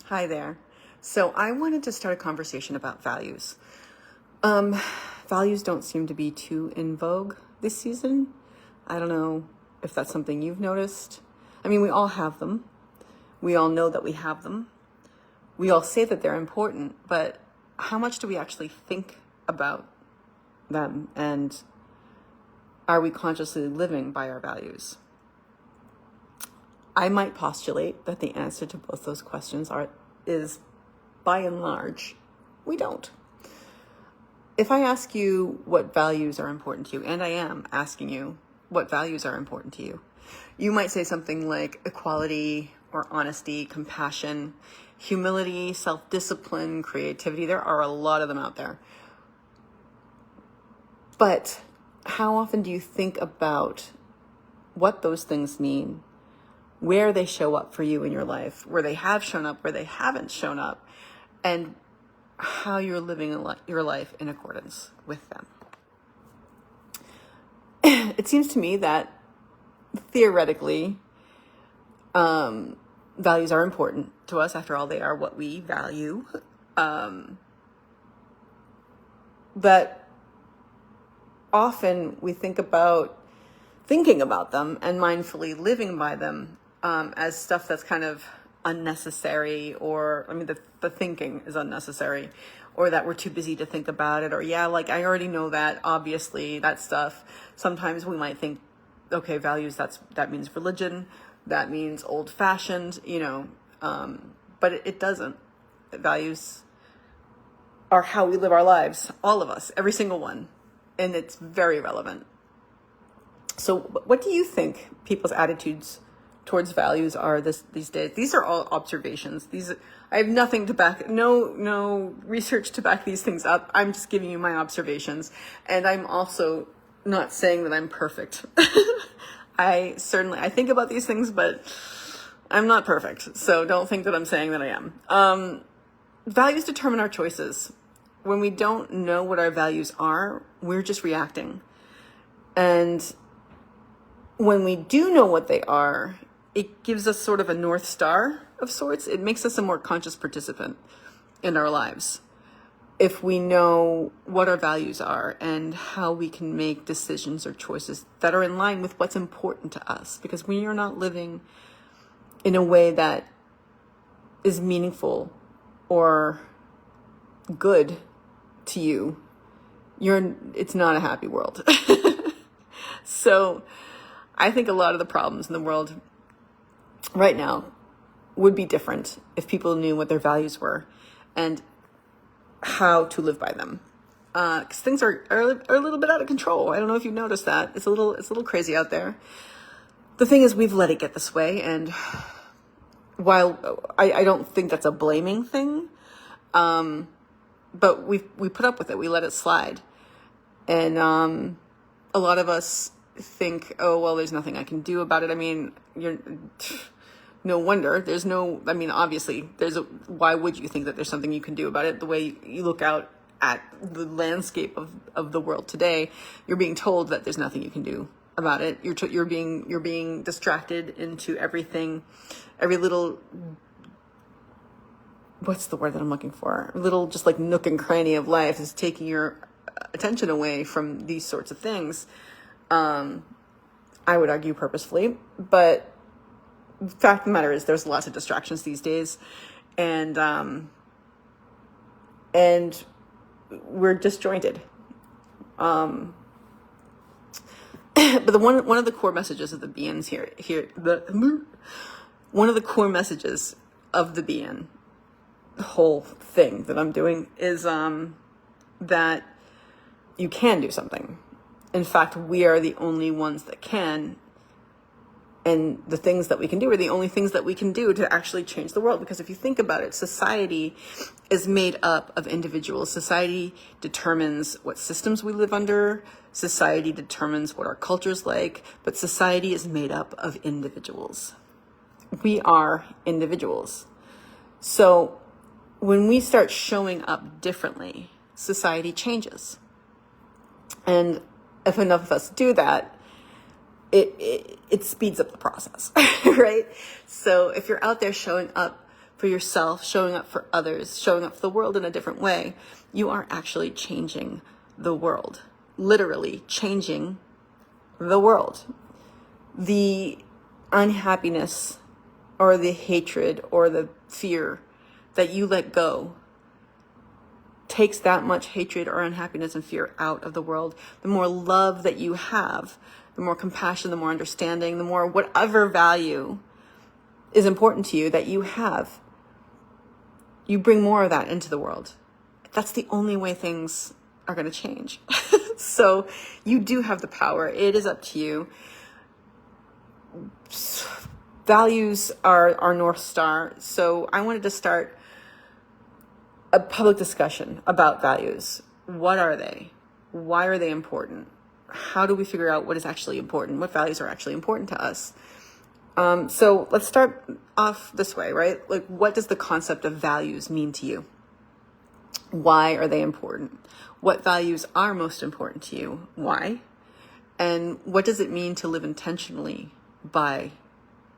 Hi there. So I wanted to start a conversation about values. Values don't seem to be too in vogue this season. I don't know if that's something you've noticed. I mean, we all have them. We all know that we have them. We all say that they're important, but how much do we actually think about them? And are we consciously living by our values? I might postulate that the answer to both those questions is, by and large, we don't. If I ask you what values are important to you, and I am asking you what values are important to you, you might say something like equality or honesty, compassion, humility, self-discipline, creativity. There are a lot of them out there. But how often do you think about what those things mean? Where they show up for you in your life, where they have shown up, where they haven't shown up, and how you're living your life in accordance with them. It seems to me that theoretically, values are important to us. After all, they are what we value. But often we think about thinking about them and mindfully living by them as stuff that's kind of unnecessary, or the thinking is unnecessary, or that we're too busy to think about it, or I already know that, obviously, that stuff. Sometimes we might think, okay, values, that means religion, that means old-fashioned, but it doesn't. Values are how we live our lives, all of us, every single one, and it's very relevant. So what do you think people's attitudes towards values are these days? These are all observations. I have nothing to back, no research to back these things up. I'm just giving you my observations. And I'm also not saying that I'm perfect. I think about these things, but I'm not perfect. So don't think that I'm saying that I am. Values determine our choices. When we don't know what our values are, we're just reacting. And when we do know what they are, it gives us sort of a North Star of sorts. It makes us a more conscious participant in our lives. If we know what our values are and how we can make decisions or choices that are in line with what's important to us. Because when you're not living in a way that is meaningful or good to you, it's not a happy world. So I think a lot of the problems in the world right now would be different if people knew what their values were and how to live by them. Because things are a little bit out of control. I don't know if you've noticed that. It's a little crazy out there. The thing is, we've let it get this way, and while I don't think that's a blaming thing, but we put up with it. We let it slide, and a lot of us think, oh, well, there's nothing I can do about it. I mean, no wonder. Obviously, why would you think that there's something you can do about it? The way you look out at the landscape of the world today, you're being told that there's nothing you can do about it. You're being distracted into everything, every little, what's the word that I'm looking for? Little, just like nook and cranny of life is taking your attention away from these sorts of things. I would argue purposefully, but the fact of the matter is there's lots of distractions these days, and we're disjointed. But one of the core messages of the BNs one of the core messages of the BN, the whole thing that I'm doing, is that you can do something. In fact, we are the only ones that can. And the things that we can do are the only things that we can do to actually change the world. Because if you think about it, society is made up of individuals. Society determines what systems we live under. Society determines what our culture's like. But society is made up of individuals. We are individuals. So when we start showing up differently, society changes. And if enough of us do that, it speeds up the process, right? So if you're out there showing up for yourself, showing up for others, showing up for the world in a different way, you are actually changing the world. Literally changing the world. The unhappiness or the hatred or the fear that you let go takes that much hatred or unhappiness and fear out of the world. The more love that you have, the more compassion, the more understanding, the more whatever value is important to you that you have, you bring more of that into the world. That's the only way things are going to change. So you do have the power. It is up to you. Values are our North Star. So I wanted to start a public discussion about values. What are they? Why are they important? How do we figure out what is actually important? What values are actually important to us? So let's start off this way, right? Like, what does the concept of values mean to you? Why are they important? What values are most important to you? Why? And what does it mean to live intentionally by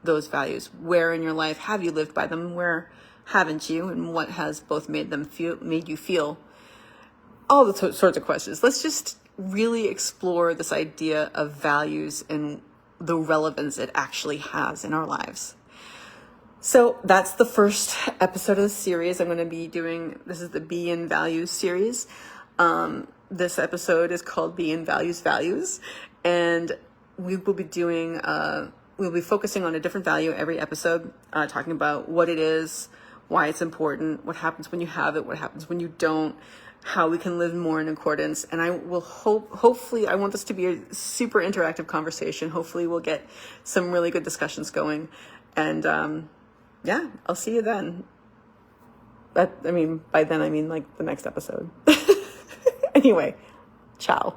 those values? Where in your life have you lived by them? Where haven't you? And what has both made you feel? All the sorts of questions. Let's just really explore this idea of values and the relevance it actually has in our lives. So that's the first episode of the series. I'm going to be doing, this is the Be in Values series. This episode is called Be in Values. And we will be doing, we'll be focusing on a different value every episode, talking about what it is, why it's important, what happens when you have it, what happens when you don't, how we can live more in accordance. And I will hopefully, I want this to be a super interactive conversation. Hopefully we'll get some really good discussions going. And, yeah, I'll see you then. By then, I mean like the next episode. Anyway, ciao.